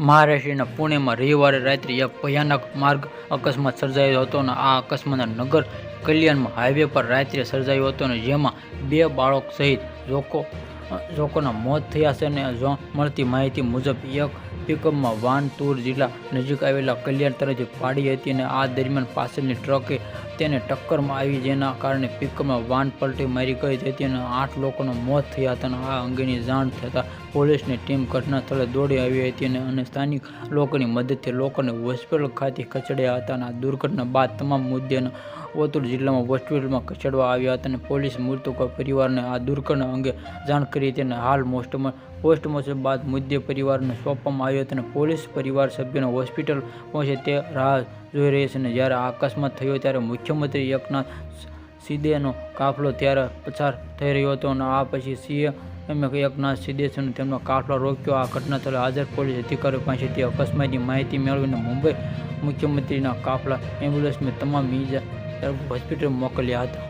મહારાષ્ટ્રના પુણેમાં રવિવારે રાત્રે એક ભયાનક માર્ગ અકસ્માત સર્જાયો હતો અને આ અકસ્માત નગર કલ્યાણમાં હાઈવે પર રાત્રે સર્જાયો હતો અને જેમાં 2 બાળકો સહિત લોકોના મોત થયા છે અને મળતી માહિતી મુજબ એક પિકઅપમાં વાન તુર જિલ્લા નજીક આવેલા કલ્યાણ તરફથી પાડી હતી અને આ દરમિયાન પાછળની ટ્રકે તેને ટક્કરમાં આવી જેના કારણે પિકઅપમાં વાન પલટી મારી ગઈ હતી અને 8 લોકોના મોત થયા હતા. અને આ અંગેની જાણ થતાં પોલીસની ટીમ ઘટના સ્થળે દોડી આવી હતી અને સ્થાનિક લોકોની મદદથી લોકોને હોસ્પિટલ ખાતે ખસેડ્યા હતા. અને આ દુર્ઘટના બાદ તમામ મૃતદેહને ઓતુર જિલ્લામાં હોસ્પિટલમાં ખસેડવામાં આવ્યા હતા અને પોલીસે મૃતકો પરિવારને આ દુર્ઘટના અંગે જાણ કરી હતી અને હાલ પોસ્ટમોર્ટમ બાદ મૃતદેહ પરિવારને સોંપવામાં આવ્યો હતો અને પોલીસ પરિવાર સભ્યોને હોસ્પિટલ પહોંચે તે રાહ જોઈ રહી છે. અને જ્યારે આ અકસ્માત થયો ત્યારે મુખ્યમંત્રી એકનાથ શિંદેનો કાફલો ત્યારે પસાર થઈ રહ્યો હતો અને આ પછી સીએમ એકનાથ શિંદે તેમનો કાફલો રોક્યો. આ ઘટના સ્થળે હાજર પોલીસ અધિકારીઓ પાસેથી અકસ્માતની માહિતી મેળવીને મુંબઈ મુખ્યમંત્રીના કાફલા એમ્બ્યુલન્સમાં તમામ ઇજા હોસ્પિટલ મોકલ્યા હતા.